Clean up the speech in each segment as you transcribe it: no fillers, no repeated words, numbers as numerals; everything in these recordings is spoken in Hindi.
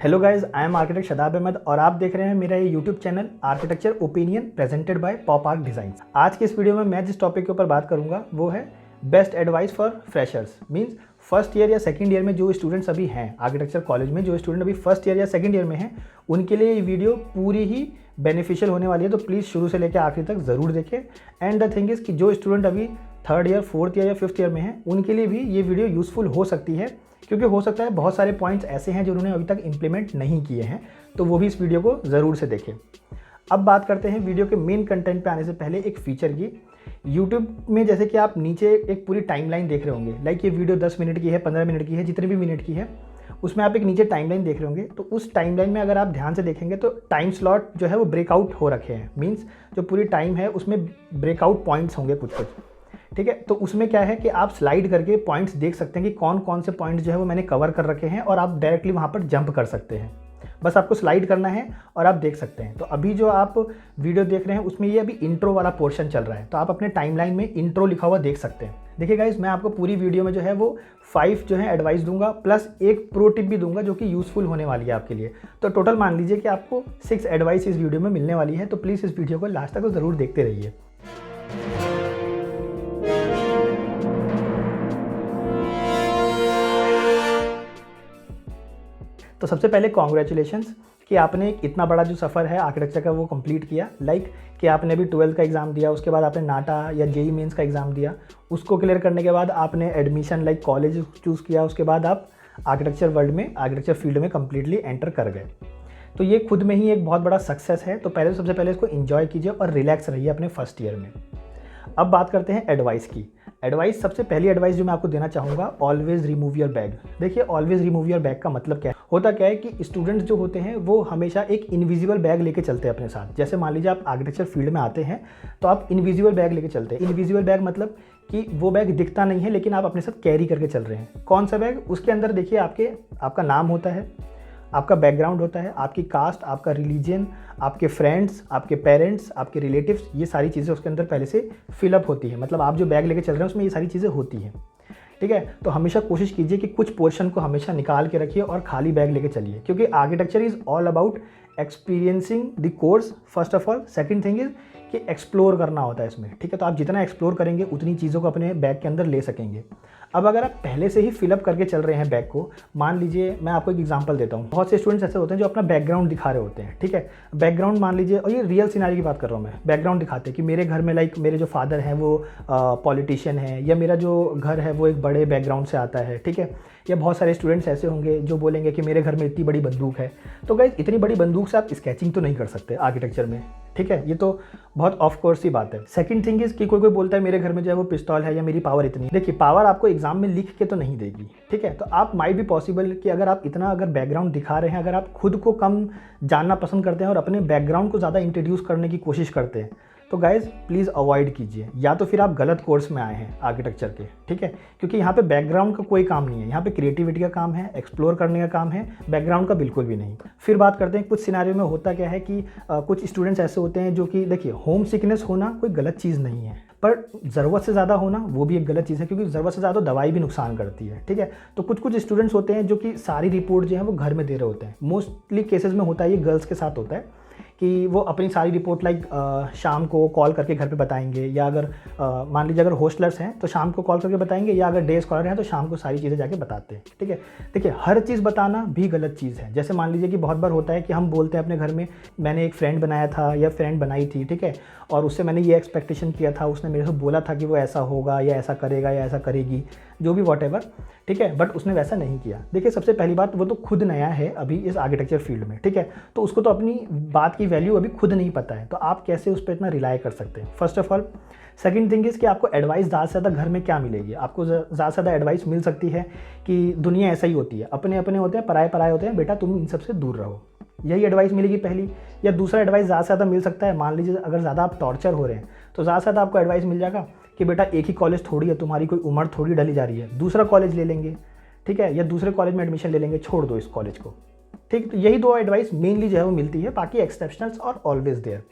Hello guys, I am architect Shadab Ahmad और आप देख रहे हैं मेरा ये YouTube channel Architecture Opinion presented by Pop Arch Designs. आज के इस वीडियो में मैं जिस टॉपिक के ऊपर बात करूंगा वो है best advice for freshers. Means first year या सेकंड ईयर में जो स्टूडेंट्स अभी हैं आर्किटेक्चर कॉलेज में, जो स्टूडेंट अभी फर्स्ट ईयर या सेकंड ईयर में हैं, उनके लिए ये वीडियो पूरी ही बेनिफिशियल होने वाली है। तो प्लीज़ शुरू से लेकर आखिर तक ज़रूर देखें। एंड द थिंग इज़ कि जो स्टूडेंट अभी थर्ड ईयर, फोर्थ ईयर या फिफ्थ ईयर में हैं, उनके लिए भी ये वीडियो यूज़फुल हो सकती है, क्योंकि हो सकता है बहुत सारे पॉइंट्स ऐसे हैं जो उन्होंने अभी तक इम्प्लीमेंट नहीं किए हैं, तो वो भी इस वीडियो को ज़रूर से देखें। अब बात करते हैं वीडियो के मेन कंटेंट पे आने से पहले एक फ़ीचर की। यूट्यूब में जैसे कि आप नीचे एक पूरी टाइमलाइन देख रहे होंगे, लाइक ये वीडियो 10 मिनट की है, 15 मिनट की है, जितने भी मिनट की है, उसमें आप एक नीचे टाइमलाइन देख रहे होंगे। तो उस टाइमलाइन में अगर आप ध्यान से देखेंगे तो टाइम स्लॉट जो है वो ब्रेकआउट हो रखे हैं। मीन्स जो पूरी टाइम है उसमें ब्रेकआउट पॉइंट्स होंगे कुछ कुछ, ठीक है। तो उसमें क्या है कि आप स्लाइड करके पॉइंट्स देख सकते हैं कि कौन कौन से पॉइंट्स जो है वो मैंने कवर कर रखे हैं, और आप डायरेक्टली वहाँ पर जंप कर सकते हैं। बस आपको स्लाइड करना है और आप देख सकते हैं। तो अभी जो आप वीडियो देख रहे हैं उसमें ये अभी इंट्रो वाला पोर्शन चल रहा है, तो आप अपने टाइमलाइन में इंट्रो लिखा हुआ देख सकते हैं। देखिए गाइस, मैं आपको पूरी वीडियो में जो है वो 5 जो है एडवाइस दूंगा, प्लस एक प्रो टिप भी दूंगा जो कि यूज़फुल होने वाली है आपके लिए। तो टोटल मान लीजिए कि आपको 6 एडवाइस इस वीडियो में मिलने वाली है। तो प्लीज़ इस वीडियो को लास्ट तक ज़रूर देखते रहिए। तो सबसे पहले कॉन्ग्रेचुलेशंस कि आपने इतना बड़ा जो सफ़र है आर्किटेक्चर का वो कंप्लीट किया। लाइक कि आपने अभी 12th का एग्ज़ाम दिया, उसके बाद आपने नाटा या जेई मेंस का एग्ज़ाम दिया, उसको क्लियर करने के बाद आपने एडमिशन लाइक कॉलेज चूज़ किया, उसके बाद आप आर्किटेक्चर वर्ल्ड में, आर्किटेक्चर फील्ड में कम्प्लीटली एंटर कर गए। तो ये खुद में ही एक बहुत बड़ा सक्सेस है। तो सबसे पहले इसको इन्जॉय कीजिए और रिलैक्स रहिए अपने फर्स्ट ईयर में। अब बात करते हैं एडवाइस की। एडवाइस, सबसे पहली एडवाइस जो मैं आपको देना चाहूँगा, ऑलवेज रिमूव योर बैग। देखिए, ऑलवेज रिमूव योर बैग का मतलब क्या है? होता क्या है कि स्टूडेंट्स जो होते हैं वो हमेशा एक इनविजिबल बैग लेके चलते हैं अपने साथ। जैसे मान लीजिए आप आर्किटेक्चर फील्ड में आते हैं तो आप इनविजिबल बैग लेके चलते हैं। इनविजिबल बैग मतलब कि वो बैग दिखता नहीं है लेकिन आप अपने साथ कैरी करके चल रहे हैं। कौन सा बैग? उसके अंदर देखिए आपका नाम होता है, आपका बैकग्राउंड होता है, आपकी कास्ट, आपका रिलीजन, आपके फ्रेंड्स, आपके पेरेंट्स, आपके रिलेटिव्स, ये सारी चीज़ें उसके अंदर पहले से फिलअप होती है। मतलब आप जो बैग लेके चल रहे हैं उसमें ये सारी चीज़ें होती हैं, ठीक है। तो हमेशा कोशिश कीजिए कि कुछ पोर्शन को हमेशा निकाल के रखिए और खाली बैग लेके चलिए, क्योंकि architecture is all about experiencing the course first of all. Second thing is कि एक्सप्लोर करना होता है इसमें, ठीक है। तो आप जितना एक्सप्लोर करेंगे उतनी चीज़ों को अपने बैग के अंदर ले सकेंगे। अब अगर आप पहले से ही फिलअप करके चल रहे हैं बैग को, मान लीजिए मैं आपको एक एग्जांपल देता हूँ। बहुत से स्टूडेंट्स ऐसे होते हैं जो अपना बैकग्राउंड दिखा रहे होते हैं, ठीक है। बैकग्राउंड मान लीजिए, और ये रियल सिनारी की बात कर रहा हूँ मैं, बैकग्राउंड दिखाते हैं कि मेरे घर में लाइक मेरे जो फादर हैं वो पॉलिटिशियन है, या मेरा जो घर है वो एक बड़े बैकग्राउंड से आता है, ठीक है। या बहुत सारे स्टूडेंट्स ऐसे होंगे जो बोलेंगे कि मेरे घर में इतनी बड़ी बंदूक है। तो गाइस, इतनी बड़ी बंदूक से आप स्केचिंग तो नहीं कर सकते आर्किटेक्चर में, ठीक है। ये तो बहुत ऑफ कोर्स ही बात है। सेकंड थिंग इज़ कि कोई बोलता है मेरे घर में जो है वो पिस्तौल है या मेरी पावर इतनी। देखिए, पावर आपको एग्जाम में लिख के तो नहीं देगी, ठीक है। तो आप माइट भी पॉसिबल कि अगर बैकग्राउंड दिखा रहे हैं, अगर आप खुद को कम जानना पसंद करते हैं और अपने बैकग्राउंड को ज़्यादा इंट्रोड्यूस करने की कोशिश करते हैं, तो गाइज़ प्लीज़ अवॉइड कीजिए। या तो फिर आप गलत कोर्स में आए हैं आर्किटेक्चर के, ठीक है। क्योंकि यहाँ पे बैकग्राउंड का कोई काम नहीं है, यहाँ पे क्रिएटिविटी का काम है, एक्सप्लोर करने का काम है, बैकग्राउंड का बिल्कुल भी नहीं। फिर बात करते हैं कुछ सिनारियो में होता क्या है कि कुछ स्टूडेंट्स ऐसे होते हैं जो कि, देखिए, होम सिकनेस होना कोई गलत चीज़ नहीं है, पर ज़रूरत से ज़्यादा होना वो भी एक गलत चीज़ है, क्योंकि ज़रूरत से ज़्यादा दवाई भी नुकसान करती है, ठीक है। तो कुछ स्टूडेंट्स होते हैं जो कि सारी रिपोर्ट जो है वो घर में दे रहे होते हैं। मोस्टली केसेस में होता है, ये गर्ल्स के साथ होता है कि वो अपनी सारी रिपोर्ट लाइक शाम को कॉल करके घर पे बताएंगे, या अगर मान लीजिए अगर हॉस्टलर्स हैं तो शाम को कॉल करके बताएंगे, या अगर डे स्कॉलर हैं तो शाम को सारी चीज़ें जाके बताते हैं, ठीक है। देखिए, हर चीज़ बताना भी गलत चीज़ है। जैसे मान लीजिए कि बहुत बार होता है कि हम बोलते हैं अपने घर में, मैंने एक फ्रेंड बनाया था या फ्रेंड बनाई थी, ठीक है, और उससे मैंने ये एक्सपेक्टेशन किया था, उसने मेरे से बोला था कि वो ऐसा होगा या ऐसा करेगा या ऐसा करेगी, जो भी वॉटेवर, ठीक है, बट उसने वैसा नहीं किया। देखिए, सबसे पहली बात, वो तो खुद नया है अभी इस आर्किटेक्चर फील्ड में, ठीक है, तो उसको तो अपनी बात की वैल्यू अभी खुद नहीं पता है, तो आप कैसे उस पर इतना रिलाई कर सकते हैं, first of all. Second thing is कि आपको एडवाइस ज़्यादा से ज़्यादा घर में क्या मिलेगी? आपको ज़्यादा से ज़्यादा एडवाइस मिल सकती है कि दुनिया ऐसा ही होती है, अपने अपने होते हैं, पराए पराए होते हैं, बेटा तुम इन सबसे दूर रहो। यही एडवाइस मिलेगी पहली। या दूसरा एडवाइस ज़्यादा से ज़्यादा मिल सकता है, मान लीजिए अगर ज़्यादा आप टॉर्चर हो रहे हैं तो ज़्यादा से ज़्यादा आपको एडवाइस मिल जाएगा कि बेटा एक ही कॉलेज थोड़ी है, तुम्हारी कोई उम्र थोड़ी ढली जा रही है, दूसरा कॉलेज ले लेंगे, ठीक है, या दूसरे कॉलेज में एडमिशन ले लेंगे, छोड़ दो इस कॉलेज को, ठीक। तो यही दो एडवाइस मेनली जो है वो मिलती है, बाकी एक्सेप्शनल्स और always there.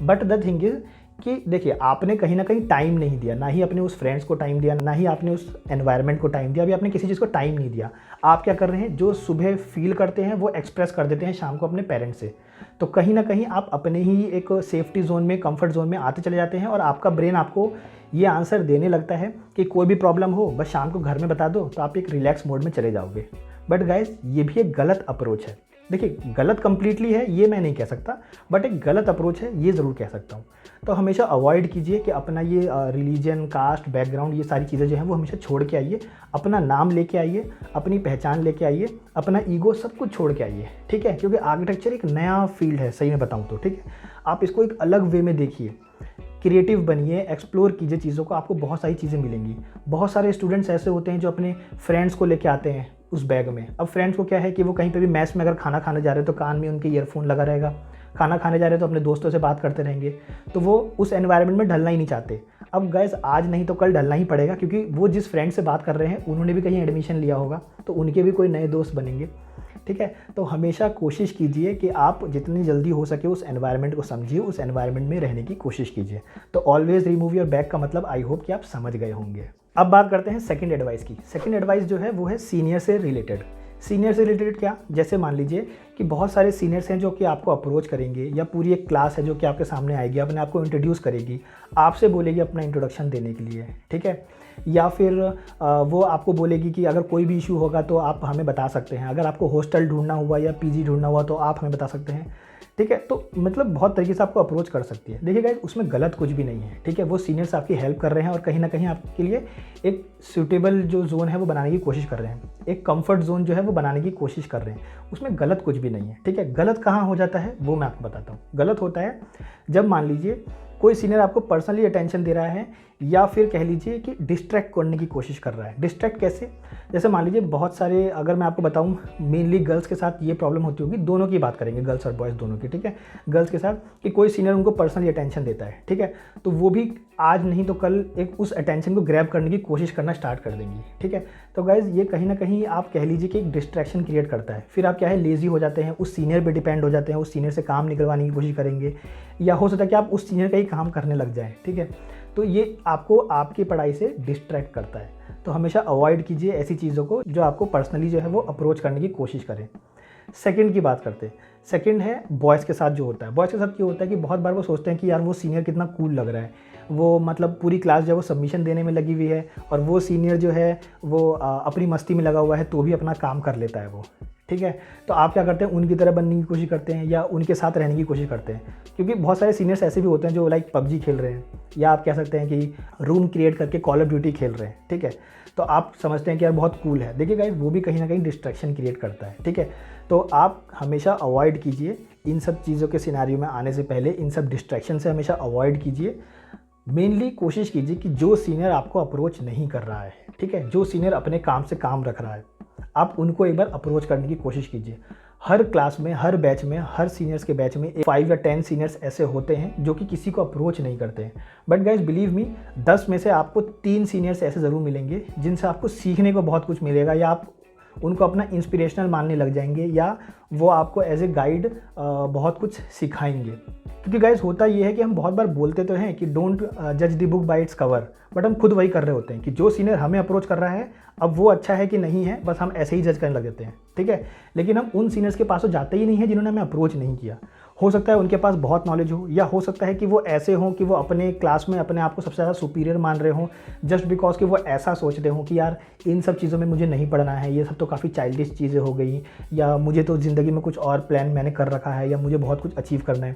But the thing is कि देखिए आपने कहीं ना कहीं टाइम नहीं दिया, ना ही अपने उस फ्रेंड्स को टाइम दिया, ना ही आपने उस एनवायरनमेंट को टाइम दिया, अभी आपने किसी चीज़ को टाइम नहीं दिया। आप क्या कर रहे हैं, जो सुबह फील करते हैं वो एक्सप्रेस कर देते हैं शाम को अपने पेरेंट्स से। तो कहीं ना कहीं आप अपने ही एक सेफ्टी जोन में, कंफर्ट जोन में आते चले जाते हैं और आपका ब्रेन आपको ये आंसर देने लगता है कि कोई भी प्रॉब्लम हो बस शाम को घर में बता दो, तो आप एक रिलैक्स मोड में चले जाओगे। बट गाइज ये भी एक गलत अप्रोच है। देखिए गलत कंप्लीटली है ये मैं नहीं कह सकता, बट एक गलत अप्रोच है ये ज़रूर कह सकता हूँ। तो हमेशा अवॉइड कीजिए कि अपना ये रिलीजन, कास्ट, बैकग्राउंड, ये सारी चीज़ें जो हैं वो हमेशा छोड़ के आइए। अपना नाम लेके आइए, अपनी पहचान लेके आइए, अपना ईगो सब कुछ छोड़ के आइए, ठीक है। क्योंकि आर्किटेक्चर एक नया फील्ड है, सही में बताऊँ तो, ठीक है। आप इसको एक अलग वे में देखिए, क्रिएटिव बनिए, एक्सप्लोर कीजिए चीज़ों को, आपको बहुत सारी चीज़ें मिलेंगी। बहुत सारे स्टूडेंट्स ऐसे होते हैं जो अपने फ्रेंड्स को लेके आते हैं उस बैग में। अब फ्रेंड्स को क्या है कि वो कहीं पे भी मैस में अगर खाना खाने जा रहे हैं तो कान में उनके ईयरफोन लगा रहेगा, खाना खाने जा रहे हैं तो अपने दोस्तों से बात करते रहेंगे, तो वो उस एनवायरनमेंट में ढलना ही नहीं चाहते। अब गाइस आज नहीं तो कल ढलना ही पड़ेगा, क्योंकि वो जिस फ्रेंड से बात कर रहे हैं उन्होंने भी कहीं एडमिशन लिया होगा, तो उनके भी कोई नए दोस्त बनेंगे, ठीक है। तो हमेशा कोशिश कीजिए कि आप जितनी जल्दी हो सके उस एनवायरनमेंट को समझिए, उस एनवायरनमेंट में रहने की कोशिश कीजिए। तो ऑलवेज रिमूव योर बैग का मतलब आई होप कि आप समझ गए होंगे। अब बात करते हैं सेकंड एडवाइस की। सेकंड एडवाइस जो है वो है सीनियर से रिलेटेड। सीनियर से रिलेटेड क्या, जैसे मान लीजिए कि बहुत सारे सीनियर्स हैं जो कि आपको अप्रोच करेंगे, या पूरी एक क्लास है जो कि आपके सामने आएगी, अपने आप को इंट्रोड्यूस करेगी, आपसे बोलेगी अपना इंट्रोडक्शन देने के लिए, ठीक है। या फिर वो आपको बोलेगी कि अगर कोई भी इशू होगा तो आप हमें बता सकते हैं, अगर आपको हॉस्टल ढूंढना हुआ या पीजी ढूंढना हुआ तो आप हमें बता सकते हैं, ठीक है। तो मतलब बहुत तरीके से आपको अप्रोच कर सकती है। देखिए गाइस उसमें गलत कुछ भी नहीं है, ठीक है। वो सीनियर्स आपकी हेल्प कर रहे हैं और कहीं ना कहीं आपके लिए एक सूटेबल जो जोन है वो बनाने की कोशिश कर रहे हैं, एक कंफर्ट जोन जो है वो बनाने की कोशिश कर रहे हैं। उसमें गलत कुछ भी नहीं है, ठीक है। गलत कहाँ हो जाता है वो मैं आपको बताता हूँ। गलत होता है जब मान लीजिए कोई सीनियर आपको पर्सनली अटेंशन दे रहा है, या फिर कह लीजिए कि डिस्ट्रैक्ट करने की कोशिश कर रहा है। डिस्ट्रैक्ट कैसे, जैसे मान लीजिए बहुत सारे, अगर मैं आपको बताऊं मेनली गर्ल्स के साथ ये प्रॉब्लम होती होगी, दोनों की बात करेंगे, गर्ल्स और बॉयज़ दोनों की, ठीक है। गर्ल्स के साथ कि कोई सीनियर उनको पर्सनली अटेंशन देता है, ठीक है, तो वो भी आज नहीं तो कल एक उस अटेंशन को ग्रैब करने की कोशिश करना स्टार्ट कर देंगी, ठीक है। तो गाइज़ ये कहीं ना कहीं आप कह लीजिए कि एक डिस्ट्रैक्शन क्रिएट करता है। फिर आप क्या है, लेज़ी हो जाते हैं, उस सीनियर पे डिपेंड हो जाते हैं, उस सीनियर से काम निकलवाने की कोशिश करेंगे, या हो सकता है कि आप उस सीनियर का ही काम करने लग जाएँ, ठीक है। तो ये आपको आपकी पढ़ाई से डिस्ट्रैक्ट करता है। तो हमेशा अवॉइड कीजिए ऐसी चीज़ों को जो आपको पर्सनली जो है वो अप्रोच करने की कोशिश करें। सेकंड की बात करते हैं। सेकंड है बॉयज़ के साथ जो होता है। बॉयज़ के साथ ये होता है कि बहुत बार वो सोचते हैं कि यार वो सीनियर कितना कूल लग रहा है, वो मतलब पूरी क्लास जो है वो सबमिशन देने में लगी हुई है, और वो सीनियर जो है वो अपनी मस्ती में लगा हुआ है तो भी अपना काम कर लेता है वो, ठीक है। तो आप क्या करते हैं, उनकी तरह बनने की कोशिश करते हैं या उनके साथ रहने की कोशिश करते हैं। क्योंकि बहुत सारे सीनियर्स ऐसे भी होते हैं जो लाइक पबजी खेल रहे हैं, या आप कह सकते हैं कि रूम क्रिएट करके कॉल ऑफ ड्यूटी खेल रहे हैं, ठीक है। तो आप समझते हैं कि यार बहुत कूल है। देखिए गाइस वो भी कहीं ना कहीं डिस्ट्रैक्शन क्रिएट करता है, ठीक है। तो आप हमेशा अवॉइड कीजिए इन सब चीज़ों के सिनेरियो में आने से पहले, इन सब डिस्ट्रैक्शन से हमेशा अवॉइड कीजिए। मेनली कोशिश कीजिए कि जो सीनियर आपको अप्रोच नहीं कर रहा है, ठीक है, जो सीनियर अपने काम से काम रख रहा है, आप उनको एक बार अप्रोच करने की कोशिश कीजिए। हर क्लास में, हर बैच में, हर सीनियर्स के बैच में 5 या 10 सीनियर्स ऐसे होते हैं जो कि किसी को अप्रोच नहीं करते हैं। बट गाइज बिलीव मी, 10 में से आपको 3 सीनियर्स ऐसे ज़रूर मिलेंगे जिनसे आपको सीखने को बहुत कुछ मिलेगा, या आप उनको अपना इंस्पिरेशनल मानने लग जाएंगे, या वो आपको एज ए गाइड बहुत कुछ सिखाएंगे। क्योंकि गाइज होता ये है कि हम बहुत बार बोलते तो हैं कि डोंट जज the book by its cover, but हम खुद वही कर रहे होते हैं कि जो सीनियर हमें अप्रोच कर रहा है, अब वो अच्छा है कि नहीं है बस हम ऐसे ही जज करने लग जाते हैं, ठीक है। लेकिन हम उन सीनियर्स के पास तो जाते ही नहीं है जिन्होंने हमें अप्रोच नहीं किया। हो सकता है उनके पास बहुत नॉलेज हो, या हो सकता है कि वो ऐसे हों कि वो अपने क्लास में अपने आप को सबसे ज़्यादा सुपीरियर मान रहे हों, जस्ट बिकॉज कि वो ऐसा सोचते हों कि यार इन सब चीज़ों में मुझे नहीं पढ़ना है, ये सब तो काफ़ी चाइल्डिश चीज़ें हो गई, या मुझे तो ज़िंदगी में कुछ और प्लान मैंने कर रखा है, या मुझे बहुत कुछ अचीव करना है।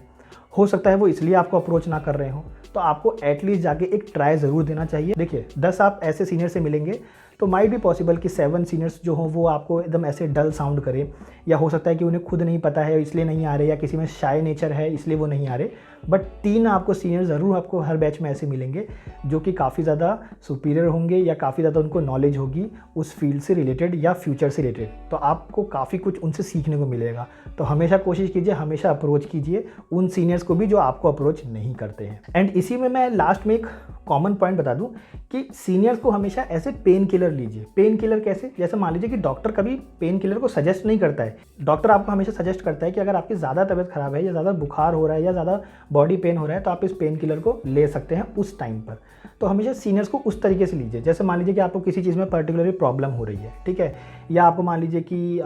हो सकता है वो इसलिए आपको अप्रोच ना कर रहे हो। तो आपको एटलीस्ट जाके एक ट्राई ज़रूर देना चाहिए। देखिए 10 आप ऐसे सीनियर से मिलेंगे तो माइट भी पॉसिबल कि 7 सीनियर्स जो हों वो आपको एकदम ऐसे डल साउंड करें, या हो सकता है कि उन्हें खुद नहीं पता है इसलिए नहीं आ रहे, या किसी में शाय नेचर है इसलिए वो नहीं आ रहे। बट 3 आपको सीनियर ज़रूर आपको हर बैच में ऐसे मिलेंगे जो कि काफ़ी ज़्यादा सुपीरियर होंगे, या काफ़ी ज़्यादा उनको नॉलेज होगी उस फील्ड से रिलेटेड या फ्यूचर से रिलेटेड। तो आपको काफ़ी कुछ उनसे सीखने को मिलेगा। तो हमेशा कोशिश कीजिए, हमेशा अप्रोच कीजिए उन सीनियर्स को भी जो आपको अप्रोच नहीं करते हैं। एंड इसी में मैं लास्ट में एक कॉमन पॉइंट बता दूं कि सीनियर्स को हमेशा ऐसे पेन किलर किलर लीजिए। पेन किलर कैसे? जैसे मान लीजिए कि डॉक्टर कभी पेन किलर को सजेस्ट नहीं करता है। डॉक्टर आपको हमेशा सजेस्ट करता है कि अगर आपकी ज़्यादा तबीयत खराब है या ज़्यादा बुखार हो रहा है या ज़्यादा बॉडी पेन हो रहा है तो आप इस पेन किलर को ले सकते हैं उस टाइम पर। तो हमेशा सीनियर्स को उस तरीके से लीजिए। जैसे मान लीजिए कि आपको किसी चीज़ में पर्टिकुलरली प्रॉब्लम हो रही है, ठीक है, या आपको मान लीजिए कि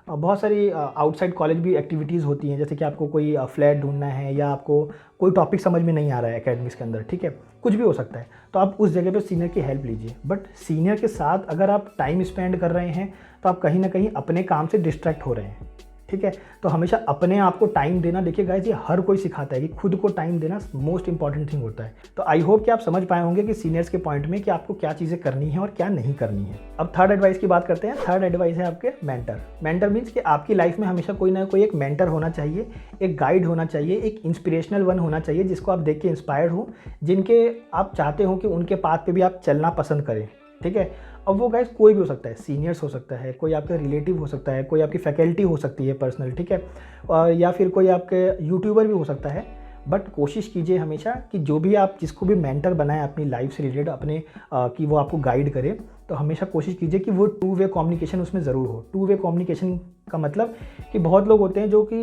बहुत सारी आउटसाइड कॉलेज भी एक्टिविटीज़ होती हैं, जैसे कि आपको कोई फ्लैट ढूंढना है या आपको कोई टॉपिक समझ में नहीं आ रहा है एकेडमिक्स के अंदर, ठीक है, कुछ भी हो सकता है, तो आप उस जगह पे सीनियर की हेल्प लीजिए। बट सीनियर के साथ अगर आप टाइम स्पेंड कर रहे हैं तो आप कहीं ना कहीं अपने काम से डिस्ट्रैक्ट हो रहे हैं, ठीक है। तो हमेशा अपने आप को टाइम देना, देखिए गाइस, ये हर कोई सिखाता है कि खुद को टाइम देना मोस्ट इंपॉर्टेंट थिंग होता है। तो आई होप कि आप समझ पाए होंगे कि सीनियर्स के पॉइंट में कि आपको क्या चीज़ें करनी है और क्या नहीं करनी है। अब थर्ड एडवाइस की बात करते हैं। थर्ड एडवाइस है आपके मेंटर। मेंटर मीन्स कि आपकी लाइफ में हमेशा कोई ना कोई एक मेंटर होना चाहिए, एक गाइड होना चाहिए, एक इंस्पिरेशनल वन होना चाहिए जिसको आप देख के इंस्पायर्ड हो, जिनके आप चाहते हो कि उनके पाथ पे भी आप चलना पसंद करें, ठीक है। अब वो गाइस कोई भी हो सकता है, सीनियर्स हो सकता है, कोई आपका रिलेटिव हो सकता है, कोई आपकी फैकल्टी हो सकती है पर्सनल, ठीक है, और या फिर कोई आपके यूट्यूबर भी हो सकता है। बट कोशिश कीजिए हमेशा कि जो भी आप जिसको भी मेंटर बनाएं अपनी लाइफ से रिलेटेड अपने कि वो आपको गाइड करे, तो हमेशा कोशिश कीजिए कि वो टू वे कम्युनिकेशन उसमें ज़रूर हो। टू वे कम्युनिकेशन का मतलब कि बहुत लोग होते हैं जो कि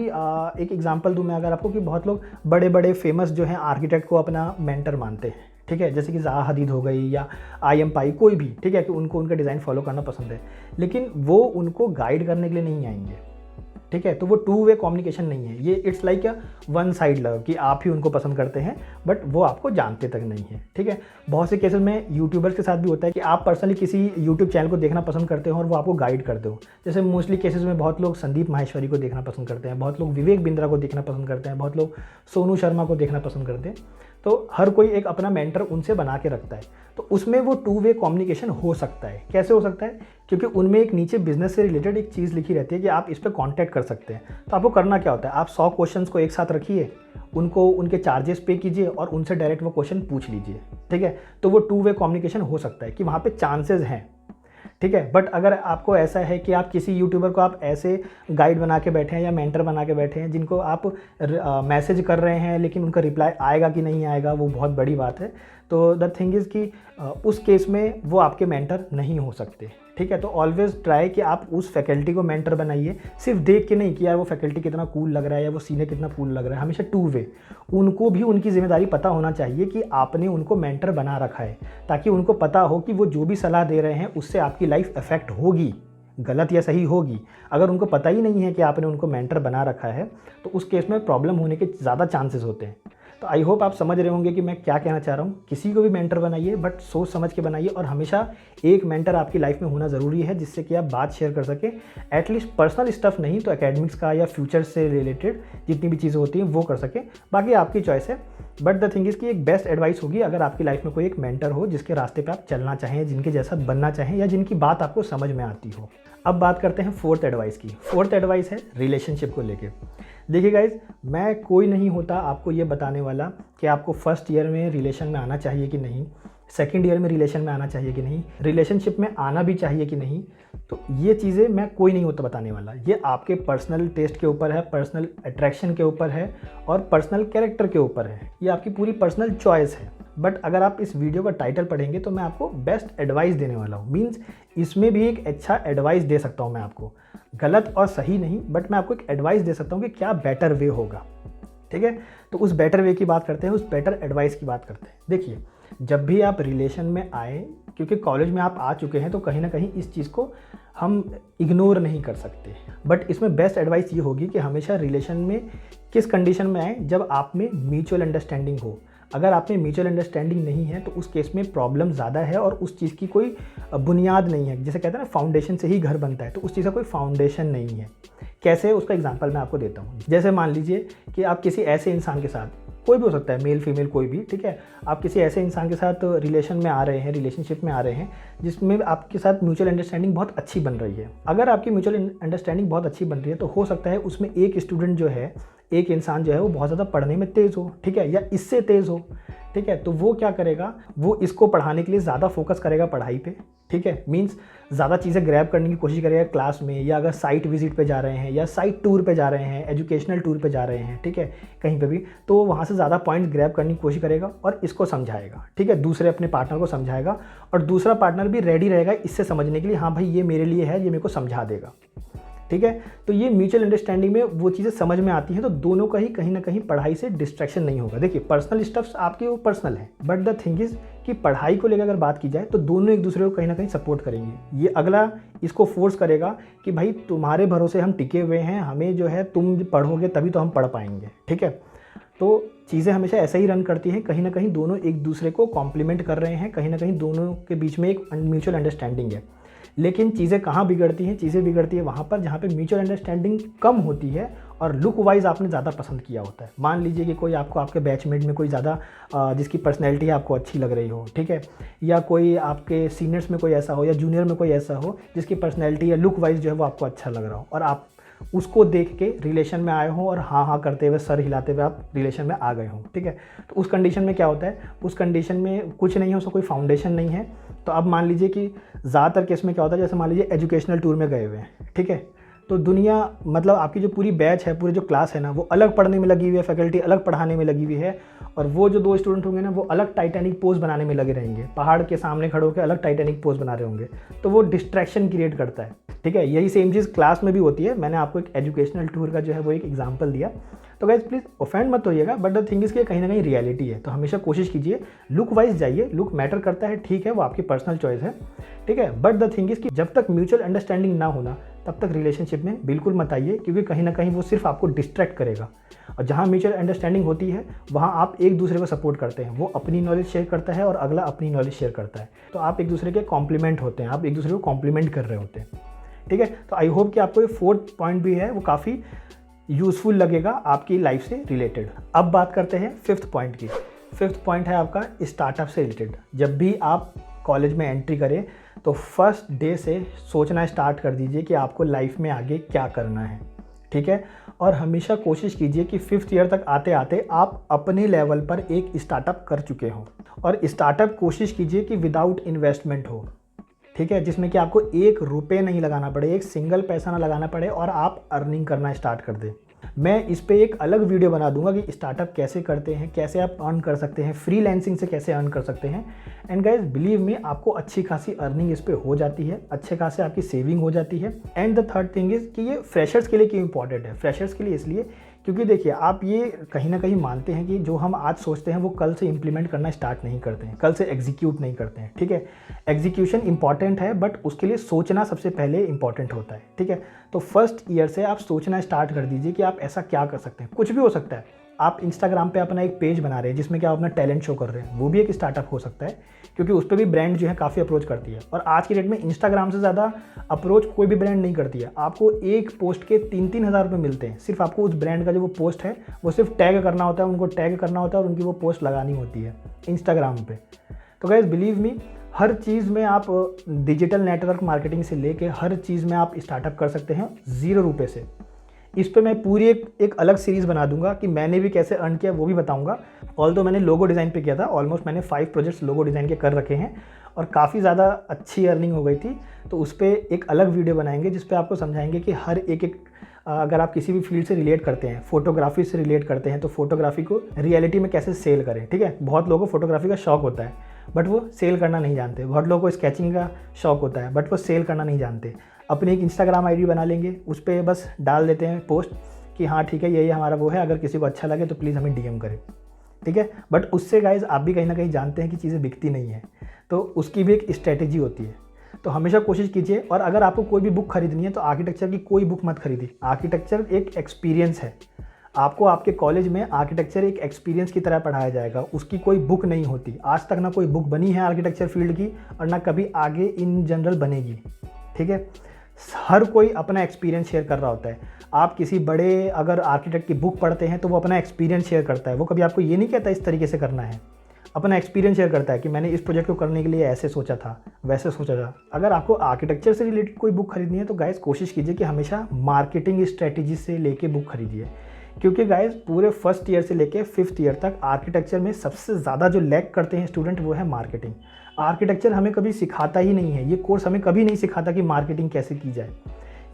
एक एग्जांपल दूं मैं अगर आपको, कि बहुत लोग बड़े बड़े फेमस जो हैं आर्किटेक्ट को अपना मेंटर मानते हैं, ठीक है, जैसे कि ज़ाहा हदीद हो गई या IM पाई, कोई भी, ठीक है, कि उनको उनका डिज़ाइन फॉलो करना पसंद है, लेकिन वो उनको गाइड करने के लिए नहीं आएंगे, ठीक है। तो वो टू वे कम्युनिकेशन नहीं है, ये it's like a one side love कि आप ही उनको पसंद करते हैं बट वो आपको जानते तक नहीं है, ठीक है। बहुत से केसेस में यूट्यूबर्स के साथ भी होता है कि आप पर्सनली किसी यूट्यूब चैनल को देखना पसंद करते हो और वो आपको गाइड करते हो। जैसे मोस्टली केसेस में बहुत लोग संदीप माहेश्वरी को देखना पसंद करते हैं, बहुत लोग विवेक बिंद्रा को देखना पसंद करते हैं, बहुत लोग सोनू शर्मा को देखना पसंद करते हैं। तो हर कोई एक अपना मेंटर उनसे बना के रखता है, तो उसमें वो टू वे कम्युनिकेशन हो सकता है। कैसे हो सकता है? क्योंकि उनमें एक नीचे बिजनेस से रिलेटेड एक चीज़ लिखी रहती है कि आप इस पर कॉन्टैक्ट कर सकते हैं। तो आपको करना क्या होता है, आप 100 क्वेश्चंस को एक साथ रखिए, उनको उनके चार्जेस पे कीजिए और उनसे डायरेक्ट वो क्वेश्चन पूछ लीजिए, ठीक है। तो वो टू वे कम्युनिकेशन हो सकता है कि वहाँ पे चांसेस हैं, ठीक है। बट अगर आपको ऐसा है कि आप किसी यूट्यूबर को आप ऐसे गाइड बना के बैठे हैं या मेंटर बना के बैठे हैं जिनको आप मैसेज कर रहे हैं लेकिन उनका रिप्लाई आएगा कि नहीं आएगा वो बहुत बड़ी बात है। तो द थिंग इज़ कि उस केस में वो आपके मेंटर नहीं हो सकते, ठीक है। तो ऑलवेज ट्राई कि आप उस फैकल्टी को मेंटर बनाइए, सिर्फ देख के नहीं कि यार वो फैकल्टी कितना कूल लग रहा है या वो सीनियर कितना कूल लग रहा है। हमेशा टू वे, उनको भी उनकी जिम्मेदारी पता होना चाहिए कि आपने उनको मेंटर बना रखा है, ताकि उनको पता हो कि वो जो भी सलाह दे रहे हैं उससे आपकी लाइफ इफेक्ट होगी, गलत या सही होगी। अगर उनको पता ही नहीं है कि आपने उनको मेंटर बना रखा है तो उस केस में प्रॉब्लम होने के ज़्यादा चांसेस होते हैं। तो आई होप आप समझ रहे होंगे कि मैं क्या कहना चाह रहा हूँ। किसी को भी मेंटर बनाइए बट सोच समझ के बनाइए, और हमेशा एक मेंटर आपकी लाइफ में होना ज़रूरी है जिससे कि आप बात शेयर कर सकें, एटलीस्ट पर्सनल स्टफ नहीं तो एकेडमिक्स का या फ्यूचर से रिलेटेड जितनी भी चीज़ें होती हैं वो कर सकें। बाकी आपकी चॉइस है, बट द थिंग इज़ कि एक बेस्ट एडवाइस होगी अगर आपकी लाइफ में कोई एक मेंटर हो जिसके रास्ते पे आप चलना चाहें, जिनके जैसा बनना चाहें या जिनकी बात आपको समझ में आती हो। अब बात करते हैं फोर्थ एडवाइस की। फोर्थ एडवाइस है रिलेशनशिप को लेके। देखिए गाइज, मैं कोई नहीं होता आपको ये बताने वाला कि आपको फर्स्ट ईयर में रिलेशन में आना चाहिए कि नहीं, सेकंड ईयर में रिलेशन में आना चाहिए कि नहीं, रिलेशनशिप में आना भी चाहिए कि नहीं। तो ये चीज़ें मैं कोई नहीं होता बताने वाला। ये आपके पर्सनल टेस्ट के ऊपर है, पर्सनल अट्रैक्शन के ऊपर है और पर्सनल कैरेक्टर के ऊपर है। ये आपकी पूरी पर्सनल चॉइस है। बट अगर आप इस वीडियो का टाइटल पढ़ेंगे तो मैं आपको बेस्ट एडवाइस देने वाला हूँ। मीन्स इसमें भी एक अच्छा एडवाइस दे सकता हूँ मैं आपको, गलत और सही नहीं, बट मैं आपको एक एडवाइस दे सकता हूँ कि क्या बेटर वे होगा, ठीक है। तो उस बेटर वे की बात करते हैं, उस बेटर एडवाइस की बात करते हैं। देखिए, जब भी आप रिलेशन में आए, क्योंकि कॉलेज में आप आ चुके हैं तो कहीं ना कहीं इस चीज़ को हम इग्नोर नहीं कर सकते। बट इसमें बेस्ट एडवाइस ये होगी कि हमेशा रिलेशन में किस कंडीशन में आए, जब आप में म्यूचुअल अंडरस्टैंडिंग हो। अगर आप में म्यूचुअल अंडरस्टैंडिंग नहीं है तो उस केस में प्रॉब्लम ज़्यादा है और उस चीज़ की कोई बुनियाद नहीं है। जैसे कहते हैं ना, फाउंडेशन से ही घर बनता है, तो उस चीज़ का कोई फाउंडेशन नहीं है। कैसे, उसका एग्जांपल मैं आपको देता हूँ। जैसे मान लीजिए कि आप किसी ऐसे इंसान के साथ, कोई भी हो सकता है, मेल फीमेल कोई भी, ठीक है, आप किसी ऐसे इंसान के साथ रिलेशन में आ रहे हैं, रिलेशनशिप में आ रहे हैं जिसमें आपके साथ म्यूचुअल अंडरस्टैंडिंग बहुत अच्छी बन रही है। अगर आपकी म्यूचुअल अंडरस्टैंडिंग बहुत अच्छी बन रही है तो हो सकता है उसमें एक स्टूडेंट जो है, एक इंसान जो है वो बहुत ज़्यादा पढ़ने में तेज़ हो, ठीक है, या इससे तेज़ हो, ठीक है। तो वो क्या करेगा, वो इसको पढ़ाने के लिए ज़्यादा फोकस करेगा पढ़ाई पे, ठीक है। मीन्स ज़्यादा चीज़ें ग्रैब करने की कोशिश करेगा क्लास में, या अगर साइट विजिट पे जा रहे हैं या साइट टूर पे जा रहे हैं, एजुकेशनल टूर पे जा रहे हैं, ठीक है, कहीं पे भी, तो वहाँ से ज़्यादा पॉइंट ग्रैब करने की कोशिश करेगा और इसको समझाएगा, ठीक है। दूसरे अपने पार्टनर को समझाएगा और दूसरा पार्टनर भी रेडी रहेगा इससे समझने के लिए, हाँ भाई ये मेरे लिए है, ये मेरे को समझा देगा, ठीक है। तो ये म्यूचुअल अंडरस्टैंडिंग में वो चीज़ें समझ में आती हैं, तो दोनों का ही कहीं ना कहीं पढ़ाई से डिस्ट्रैक्शन नहीं होगा। देखिए पर्सनल स्टफ्स आपके वो पर्सनल है, बट द थिंग इज़ कि पढ़ाई को लेकर अगर बात की जाए तो दोनों एक दूसरे को कहीं ना कहीं सपोर्ट करेंगे। ये अगला इसको फोर्स करेगा कि भाई तुम्हारे भरोसे हम टिके हुए हैं, हमें जो है तुम पढ़ोगे तभी तो हम पढ़ पाएंगे, ठीक है। तो चीज़ें हमेशा ऐसे ही रन करती हैं, कहीं ना कहीं दोनों एक दूसरे को कॉम्प्लीमेंट कर रहे हैं, कहीं ना कहीं दोनों के बीच में एक म्यूचुअल अंडरस्टैंडिंग है। लेकिन चीज़ें कहाँ बिगड़ती हैं, चीज़ें बिगड़ती है वहाँ पर जहाँ पे म्यूचुअल अंडरस्टैंडिंग कम होती है और लुक वाइज आपने ज़्यादा पसंद किया होता है। मान लीजिए कि कोई आपको आपके बैचमेट में कोई ज़्यादा जिसकी पर्सनैलिटी आपको अच्छी लग रही हो, ठीक है, या कोई आपके सीनियर्स में कोई ऐसा हो या जूनियर में कोई ऐसा हो जिसकी पर्सनैलिटी या लुक वाइज जो है वो आपको अच्छा लग रहा हो, और आप उसको देख के रिलेशन में आए हो और हाँ हाँ करते हुए सर हिलाते हुए आप रिलेशन में आ गए हो, ठीक है। तो उस कंडीशन में क्या होता है, उस कंडीशन में कुछ नहीं है, उसका कोई फाउंडेशन नहीं है। तो अब मान लीजिए कि ज़्यादातर केस में क्या होता है, जैसे मान लीजिए एजुकेशनल टूर में गए हुए हैं, ठीक है, तो दुनिया मतलब आपकी जो पूरी बैच है, पूरी जो क्लास है ना, वो अलग पढ़ने में लगी हुई है, फैकल्टी अलग पढ़ाने में लगी हुई है, और वो जो 2 स्टूडेंट होंगे ना वो अलग टाइटैनिक पोज बनाने में लगे रहेंगे, पहाड़ के सामने खड़े होकर अलग टाइटैनिक पोज बना रहे होंगे, तो वो डिस्ट्रैक्शन क्रिएट करता है, ठीक है। यही सेम चीज़ क्लास में भी होती है। मैंने आपको एक एजुकेशनल टूर का जो है वो एक एग्जाम्पल दिया, तो गाइज प्लीज़ ऑफेंड मत होइएगा, बट द थिंग इज़ कि कहीं ना कहीं रियलिटी है। तो हमेशा कोशिश कीजिए लुक वाइज जाइए, लुक मैटर करता है, ठीक है, वो आपकी पर्सनल चॉइस है, ठीक है, बट द थिंग इज़ कि जब तक म्यूचुअल अंडरस्टैंडिंग ना होना तब तक रिलेशनशिप में बिल्कुल मत आइए, क्योंकि कहीं ना कहीं वो सिर्फ आपको डिस्ट्रैक्ट करेगा। और जहाँ म्यूचुअल अंडरस्टैंडिंग होती है वहाँ आप एक दूसरे को सपोर्ट करते हैं, वो अपनी नॉलेज शेयर करता है और अगला अपनी नॉलेज शेयर करता है, तो आप एक दूसरे के कॉम्प्लीमेंट होते हैं, आप एक दूसरे को कॉम्प्लीमेंट कर रहे होते हैं, ठीक है। तो आई होप कि आपको ये 4th पॉइंट भी है वो काफ़ी यूज़फुल लगेगा आपकी लाइफ से रिलेटेड। अब बात करते हैं 5th पॉइंट की। 5th पॉइंट है आपका स्टार्टअप से रिलेटेड। जब भी आप कॉलेज में एंट्री करें तो फर्स्ट डे से सोचना स्टार्ट कर दीजिए कि आपको लाइफ में आगे क्या करना है, ठीक है। और हमेशा कोशिश कीजिए कि 5th ईयर तक आते आते आप अपने लेवल पर एक स्टार्टअप कर चुके हों, और स्टार्टअप कोशिश कीजिए कि विदाउट इन्वेस्टमेंट हो, ठीक है, जिसमें कि आपको 1 रुपये नहीं लगाना पड़े, एक सिंगल पैसा ना लगाना पड़े और आप अर्निंग करना स्टार्ट कर दें। मैं इस पे एक अलग वीडियो बना दूंगा कि स्टार्टअप कैसे करते हैं, कैसे आप अर्न कर सकते हैं, फ्रीलांसिंग से कैसे अर्न कर सकते हैं। एंड गाइज बिलीव मी, आपको अच्छी खासी अर्निंग इस पे हो जाती है, अच्छे खासे आपकी सेविंग हो जाती है। And the third thing is कि ये फ्रेशर्स के लिए क्यों इंपॉर्टेंट है। फ्रेशर्स के लिए इसलिए क्योंकि देखिए आप ये कहीं ना कहीं मानते हैं कि जो हम आज सोचते हैं वो कल से इम्प्लीमेंट करना स्टार्ट नहीं करते हैं, कल से एग्जीक्यूट नहीं करते हैं, ठीक है। एग्जीक्यूशन इंपॉर्टेंट है, बट उसके लिए सोचना सबसे पहले इंपॉर्टेंट होता है, ठीक है। तो फर्स्ट ईयर से आप सोचना स्टार्ट कर दीजिए कि आप ऐसा क्या कर सकते हैं। कुछ भी हो सकता है, आप इंस्टाग्राम पे अपना एक पेज बना रहे हैं जिसमें कि आप अपना टैलेंट शो कर रहे हैं, वो भी एक स्टार्टअप हो सकता है, क्योंकि उस पर भी ब्रांड जो है काफ़ी अप्रोच करती है। और आज की डेट में इंस्टाग्राम से ज़्यादा अप्रोच कोई भी ब्रांड नहीं करती है। आपको एक पोस्ट के 3-3 हज़ार रुपये मिलते हैं, सिर्फ आपको उस ब्रांड का जो वो पोस्ट है वो सिर्फ टैग करना होता है, उनको टैग करना होता है और उनकी वो पोस्ट लगानी होती है इंस्टाग्राम पे। तो गाइस बिलीव मी, हर चीज़ में आप डिजिटल नेटवर्क मार्केटिंग से लेके हर चीज़ में आप स्टार्टअप कर सकते हैं 0 रुपये से। इस पे मैं पूरी एक अलग सीरीज़ बना दूंगा कि मैंने भी कैसे अर्न किया, वो भी बताऊंगा। ऑल्दो मैंने लोगो डिज़ाइन पे किया था, ऑलमोस्ट मैंने 5 प्रोजेक्ट्स लोगो डिज़ाइन के कर रखे हैं और काफ़ी ज़्यादा अच्छी अर्निंग हो गई थी। तो उस पर एक अलग वीडियो बनाएंगे जिस पे आपको समझाएंगे कि हर एक अगर आप किसी भी फील्ड से रिलेट करते हैं, फोटोग्राफी से रिलेट करते हैं, तो फोटोग्राफी को रियलिटी में कैसे सेल करें, ठीक है। बहुत लोगों को फोटोग्राफी का शौक होता है बट वो सेल करना नहीं जानते। बहुत लोगों को स्केचिंग का शौक होता है बट वो सेल करना नहीं जानते। अपनी एक इंस्टाग्राम आईडी बना लेंगे, उस पर बस डाल देते हैं पोस्ट कि हाँ ठीक है ये हमारा वो है, अगर किसी को अच्छा लगे तो प्लीज़ हमें डीएम करें, ठीक है। बट उससे गाइज आप भी कहीं ना कहीं जानते हैं कि चीज़ें बिकती नहीं है, तो उसकी भी एक स्ट्रेटेजी होती है। तो हमेशा कोशिश कीजिए। और अगर आपको कोई भी बुक खरीदनी है तो आर्किटेक्चर की कोई बुक मत खरीदिए। आर्किटेक्चर एक एक्सपीरियंस है, आपको आपके कॉलेज में आर्किटेक्चर एक एक्सपीरियंस की तरह पढ़ाया जाएगा, उसकी कोई बुक नहीं होती। आज तक ना कोई बुक बनी है आर्किटेक्चर फील्ड की और ना कभी आगे इन जनरल बनेगी, ठीक है। हर कोई अपना एक्सपीरियंस शेयर कर रहा होता है। आप किसी बड़े अगर आर्किटेक्ट की बुक पढ़ते हैं तो वो अपना एक्सपीरियंस शेयर करता है, वो कभी आपको ये नहीं कहता इस तरीके से करना है, अपना एक्सपीरियंस शेयर करता है कि मैंने इस प्रोजेक्ट को करने के लिए ऐसे सोचा था, वैसे सोचा था। अगर आपको आर्किटेक्चर से रिलेटेड कोई बुक खरीदनी है तो गाइस कोशिश कीजिए कि हमेशा मार्केटिंग स्ट्रेटेजी से लेके बुक खरीदिए, क्योंकि गाइस पूरे फर्स्ट ईयर से लेके 5th ईयर तक आर्किटेक्चर में सबसे ज़्यादा जो लैक करते हैं स्टूडेंट वो है मार्केटिंग। आर्किटेक्चर हमें कभी सिखाता ही नहीं है, ये कोर्स हमें कभी नहीं सिखाता कि मार्केटिंग कैसे की जाए।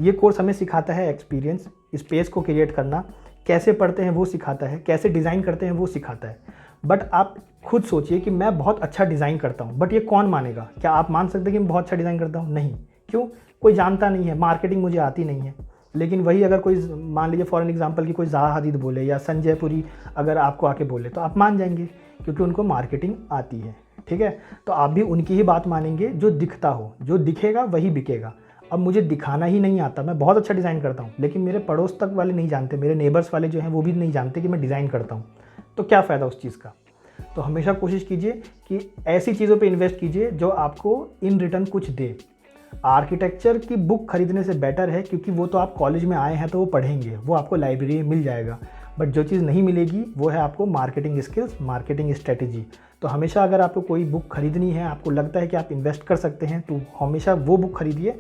ये कोर्स हमें सिखाता है एक्सपीरियंस, स्पेस को क्रिएट करना, कैसे पढ़ते हैं वो सिखाता है, कैसे डिज़ाइन करते हैं वो सिखाता है। बट आप खुद सोचिए कि मैं बहुत अच्छा डिज़ाइन करता हूँ, बट ये कौन मानेगा? क्या आप मान सकते हैं कि मैं बहुत अच्छा डिज़ाइन करता हूँ? नहीं। क्यों? कोई जानता नहीं है, मार्केटिंग मुझे आती नहीं है। लेकिन वही अगर कोई मान लीजिए फॉर एन एग्जांपल कि कोई ज़ाहा हदीद बोले या संजय पुरी अगर आपको आके बोले तो आप मान जाएंगे, क्योंकि उनको मार्केटिंग आती है। ठीक है, तो आप भी उनकी ही बात मानेंगे जो दिखता हो, जो दिखेगा वही बिकेगा। अब मुझे दिखाना ही नहीं आता, मैं बहुत अच्छा डिज़ाइन करता हूँ, लेकिन मेरे पड़ोस तक वाले नहीं जानते, मेरे नेबर्स वाले जो हैं वो भी नहीं जानते कि मैं डिज़ाइन करता हूँ, तो क्या फ़ायदा उस चीज़ का? तो हमेशा कोशिश कीजिए कि ऐसी चीज़ों पे इन्वेस्ट कीजिए जो आपको इन रिटर्न कुछ दे। आर्किटेक्चर की बुक खरीदने से बेटर है, क्योंकि वो तो आप कॉलेज में आए हैं तो वो पढ़ेंगे, वो आपको लाइब्रेरी में मिल जाएगा। बट जो चीज़ नहीं मिलेगी वो है आपको मार्केटिंग स्किल्स, मार्केटिंग स्ट्रेटेजी। तो हमेशा अगर आपको कोई बुक खरीदनी है, आपको लगता है कि आप इन्वेस्ट कर सकते हैं, तो हमेशा वो बुक खरीदिए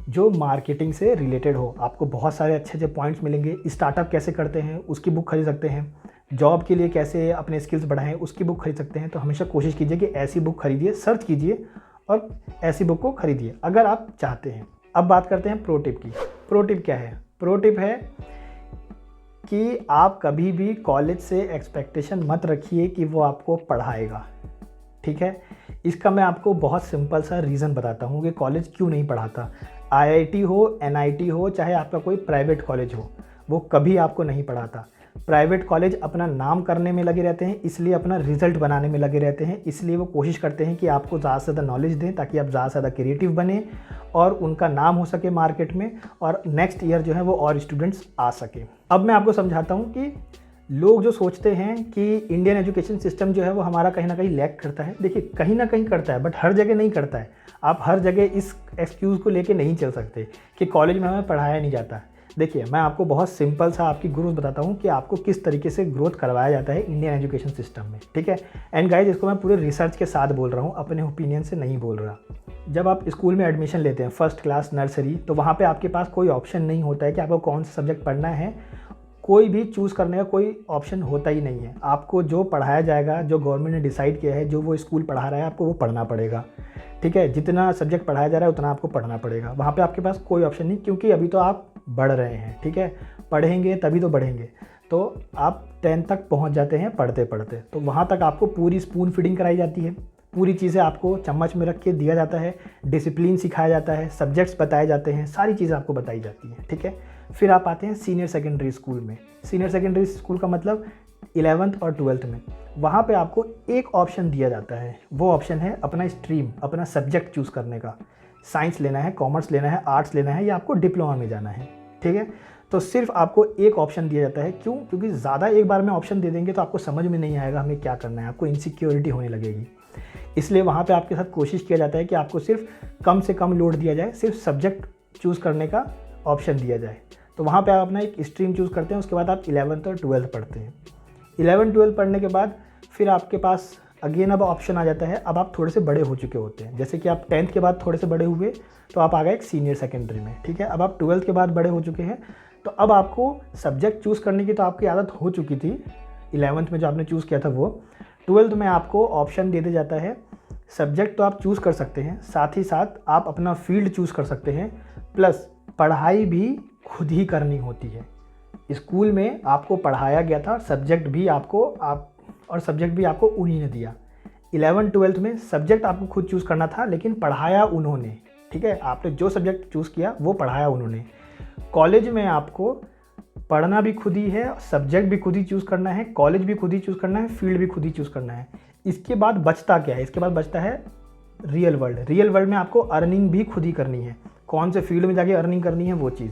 जो मार्केटिंग से रिलेटेड हो। आपको बहुत सारे अच्छे अच्छे पॉइंट्स मिलेंगे। स्टार्टअप कैसे करते हैं उसकी बुक खरीद सकते हैं, जॉब के लिए कैसे अपने स्किल्स बढ़ाएं उसकी बुक खरीद सकते हैं। तो हमेशा कोशिश कीजिए कि ऐसी बुक खरीदिए, सर्च कीजिए और ऐसी बुक को खरीदिए अगर आप चाहते हैं। अब बात करते हैं प्रो टिप की। प्रो टिप क्या है? प्रो टिप है कि आप कभी भी कॉलेज से एक्सपेक्टेशन मत रखिए कि वो आपको पढ़ाएगा। ठीक है, इसका मैं आपको बहुत सिंपल सा रीज़न बताता हूँ कि कॉलेज क्यों नहीं पढ़ाता। आईआईटी हो, एनआईटी हो, चाहे आपका कोई प्राइवेट कॉलेज हो, वो कभी आपको नहीं पढ़ाता। प्राइवेट कॉलेज अपना नाम करने में लगे रहते हैं, इसलिए अपना रिजल्ट बनाने में लगे रहते हैं, इसलिए वो कोशिश करते हैं कि आपको ज़्यादा से ज़्यादा नॉलेज दें ताकि आप ज़्यादा से ज़्यादा क्रिएटिव बने और उनका नाम हो सके मार्केट में, और नेक्स्ट ईयर जो है वो और स्टूडेंट्स आ सके। अब मैं आपको समझाता हूँ कि लोग जो सोचते हैं कि इंडियन एजुकेशन सिस्टम जो है वो हमारा कहीं ना कहीं लैक करता है। देखिए, कहीं ना कहीं करता है, बट हर जगह नहीं करता है। आप हर जगह इस एक्सक्यूज़ को लेके नहीं चल सकते कि कॉलेज में हमें पढ़ाया नहीं जाता। देखिए, मैं आपको बहुत सिंपल सा आपकी ग्रोथ बताता हूँ कि आपको किस तरीके से ग्रोथ करवाया जाता है इंडियन एजुकेशन सिस्टम में। ठीक है, एंड गाइज, इसको मैं पूरे रिसर्च के साथ बोल रहा हूँ, अपने ओपिनियन से नहीं बोल रहा। जब आप स्कूल में एडमिशन लेते हैं, फर्स्ट क्लास, नर्सरी, तो वहाँ पे आपके पास कोई ऑप्शन नहीं होता है कि आपको कौन सा सब्जेक्ट पढ़ना है। कोई भी चूज़ करने का कोई ऑप्शन होता ही नहीं है। आपको जो पढ़ाया जाएगा, जो गवर्नमेंट ने डिसाइड किया है, जो वो स्कूल पढ़ा रहा है, आपको वो पढ़ना पड़ेगा। ठीक है, जितना सब्जेक्ट पढ़ाया जा रहा है उतना आपको पढ़ना पड़ेगा। वहाँ पे आपके पास कोई ऑप्शन नहीं, क्योंकि अभी तो आप बढ़ रहे हैं। ठीक है, पढ़ेंगे तभी तो बढ़ेंगे। तो आप 10th तक पहुँच जाते हैं पढ़ते पढ़ते, तो वहाँ तक आपको पूरी स्पून फीडिंग कराई जाती है। पूरी चीज़ें आपको चम्मच में रख के दिया जाता है, डिसिप्लिन सिखाया जाता है, सब्जेक्ट्स बताए जाते हैं, सारी चीज़ें आपको बताई जाती हैं। ठीक है, फिर आप आते हैं सीनियर सेकेंडरी स्कूल में। सीनियर सेकेंडरी स्कूल का मतलब 11th और 12th में। वहाँ पे आपको एक ऑप्शन दिया जाता है, वो ऑप्शन है अपना स्ट्रीम, अपना सब्जेक्ट चूज़ करने का। साइंस लेना है, कॉमर्स लेना है, आर्ट्स लेना है, या आपको डिप्लोमा में जाना है। ठीक है, तो सिर्फ आपको एक ऑप्शन दिया जाता है। क्यों? क्योंकि ज़्यादा एक बार में ऑप्शन दे देंगे तो आपको समझ में नहीं आएगा हमें क्या करना है, आपको इनसिक्योरिटी होने लगेगी। इसलिए वहाँ पे आपके साथ कोशिश किया जाता है कि आपको सिर्फ कम से कम लोड दिया जाए, सिर्फ सब्जेक्ट चूज़ करने का ऑप्शन दिया जाए। तो वहाँ पे आप अपना एक स्ट्रीम चूज़ करते हैं, उसके बाद आप 11th और 12th पढ़ते हैं। 11th-12th पढ़ने के बाद फिर आपके पास अगेन अब ऑप्शन आ जाता है। अब आप थोड़े से बड़े हो चुके होते हैं, जैसे कि आप 10th के बाद थोड़े से बड़े हुए तो आप आ गए एक सीनियर सेकेंडरी में। ठीक है, अब आप 12th के बाद बड़े हो चुके हैं, तो अब आपको सब्जेक्ट चूज़ करने की तो आपकी आदत हो चुकी थी 11th में जो आपने चूज़ किया था वो। 12th में आपको ऑप्शन दे दिया जाता है। सब्जेक्ट तो आप चूज़ कर सकते हैं, साथ ही साथ आप अपना फील्ड चूज़ कर सकते हैं, प्लस पढ़ाई भी खुद ही करनी होती है। स्कूल में आपको पढ़ाया गया था, सब्जेक्ट भी आपको उन्हीं ने दिया। 11th-12th में सब्जेक्ट आपको खुद चूज़ करना था, लेकिन पढ़ाया उन्होंने। ठीक है, आपने जो सब्जेक्ट चूज़ किया वो पढ़ाया उन्होंने। कॉलेज में आपको पढ़ना भी खुद ही है, सब्जेक्ट भी खुद ही चूज़ करना है, कॉलेज भी खुद ही चूज़ करना है, फील्ड भी खुद ही चूज़ करना है। इसके बाद बचता क्या है? इसके बाद बचता है रियल वर्ल्ड। रियल वर्ल्ड में आपको अर्निंग भी खुद ही करनी है, कौन से फील्ड में जाके अर्निंग करनी है वो चीज़।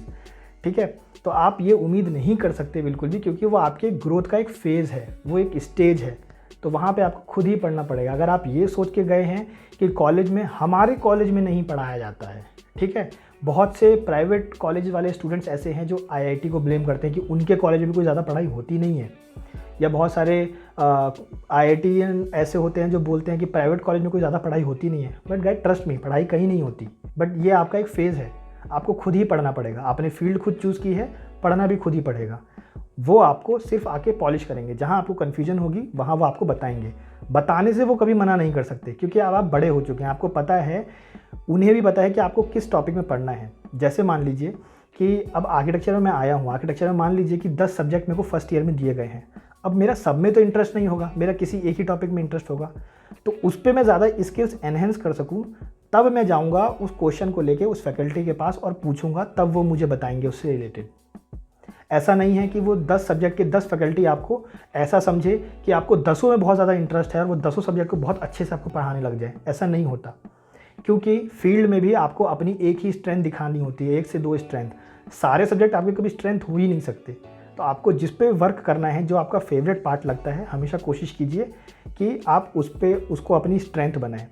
ठीक है, तो आप ये उम्मीद नहीं कर सकते बिल्कुल भी, क्योंकि वो आपके ग्रोथ का एक फेज़ है, वो एक स्टेज है। तो वहाँ पे आपको खुद ही पढ़ना पड़ेगा। अगर आप ये सोच के गए हैं कि कॉलेज में, हमारे कॉलेज में नहीं पढ़ाया जाता है, ठीक है, बहुत से प्राइवेट कॉलेज वाले स्टूडेंट्स ऐसे हैं जो आईआईटी को ब्लेम करते हैं कि उनके कॉलेज में कोई ज़्यादा पढ़ाई होती नहीं है, या बहुत सारे आईआईटीएन ऐसे होते हैं जो बोलते हैं कि प्राइवेट कॉलेज में कोई ज़्यादा पढ़ाई होती नहीं है। बट गाइस, ट्रस्ट मी, पढ़ाई कहीं नहीं होती। बट ये आपका एक फ़ेज़ है, आपको खुद ही पढ़ना पड़ेगा। आपने फील्ड खुद चूज़ की है, पढ़ना भी खुद ही पड़ेगा। वो आपको सिर्फ आके पॉलिश करेंगे, जहाँ आपको कन्फ्यूजन होगी वहाँ वो आपको बताएंगे। बताने से वो कभी मना नहीं कर सकते, क्योंकि अब आप बड़े हो चुके हैं, आपको पता है, उन्हें भी पता है कि आपको किस टॉपिक में पढ़ना है। जैसे मान लीजिए कि अब आर्किटेक्चर में मैं आया हूँ, आर्किटेक्चर में मान लीजिए कि 10 सब्जेक्ट मेरे को फर्स्ट ईयर में दिए गए हैं। अब मेरा सब में तो इंटरेस्ट नहीं होगा, मेरा किसी एक ही टॉपिक में इंटरेस्ट होगा, तो उस पर मैं ज़्यादा स्किल्स एनहेंस कर सकूँ, तब मैं जाऊँगा उस क्वेश्चन को लेके उस फैकल्टी के पास और पूछूंगा, तब वो मुझे बताएंगे उससे रिलेटेड। ऐसा नहीं है कि वो 10 सब्जेक्ट के 10 फैकल्टी आपको ऐसा समझे कि आपको 10 में बहुत ज़्यादा इंटरेस्ट है और वो 10 सब्जेक्ट को बहुत अच्छे से आपको पढ़ाने लग जाए, ऐसा नहीं होता। क्योंकि फील्ड में भी आपको अपनी एक ही स्ट्रेंथ दिखानी होती है, 1 से 2 स्ट्रेंथ। सारे सब्जेक्ट आपके कभी स्ट्रेंथ हो ही नहीं सकते। तो आपको जिस पे वर्क करना है, जो आपका फेवरेट पार्ट लगता है, हमेशा कोशिश कीजिए कि आप उसको अपनी स्ट्रेंथ बनाएं।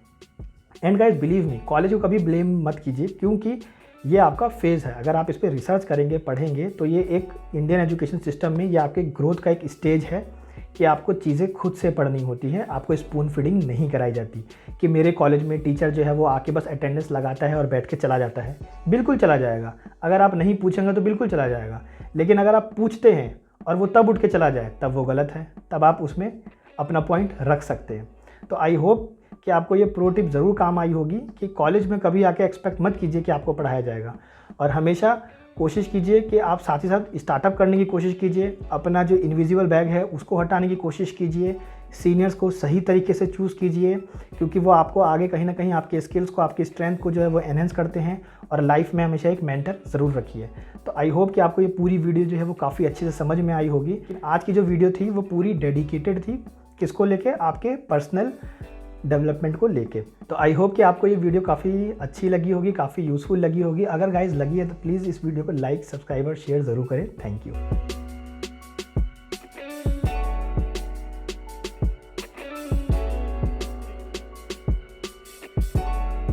And guys believe me, college को कभी ब्लेम मत कीजिए, क्योंकि ये आपका फेज़ है। अगर आप इस पर रिसर्च करेंगे, पढ़ेंगे, तो ये एक इंडियन एजुकेशन सिस्टम में ये आपके ग्रोथ का एक स्टेज है कि आपको चीज़ें खुद से पढ़नी होती है, आपको स्पून फीडिंग नहीं कराई जाती कि मेरे कॉलेज में टीचर जो है वो आके बस अटेंडेंस लगाता है और बैठ के चला जाता है। बिल्कुल चला जाएगा, अगर आप नहीं पूछेंगे तो बिल्कुल चला जाएगा, लेकिन अगर आप पूछते हैं और वो तब उठ के चला जाए, तब वो गलत है, तब आप उसमें अपना पॉइंट रख सकते हैं। तो आई होप कि आपको ये प्रो टिप ज़रूर काम आई होगी कि कॉलेज में कभी आके एक्सपेक्ट मत कीजिए कि आपको पढ़ाया जाएगा, और हमेशा कोशिश कीजिए कि आप साथ ही साथ स्टार्टअप करने की कोशिश कीजिए, अपना जो इनविजिबल बैग है उसको हटाने की कोशिश कीजिए, सीनियर्स को सही तरीके से चूज़ कीजिए, क्योंकि वो आपको आगे कहीं ना कहीं आपके स्किल्स को, आपकी स्ट्रेंथ को जो है वो एनहेंस करते हैं। और लाइफ में हमेशा एक मेंटर ज़रूर रखिए। तो आई होप कि आपको ये पूरी वीडियो जो है वो काफ़ी अच्छे से समझ में आई होगी। आज की जो वीडियो थी वो पूरी डेडिकेटेड थी, किसको लेके, आपके पर्सनल डेवलपमेंट को लेके। तो आई होप कि आपको ये वीडियो काफ़ी अच्छी लगी होगी, काफ़ी यूज़फुल लगी होगी। अगर गाइस लगी है तो प्लीज़ इस वीडियो को लाइक, सब्सक्राइब और शेयर ज़रूर करें। Thank you.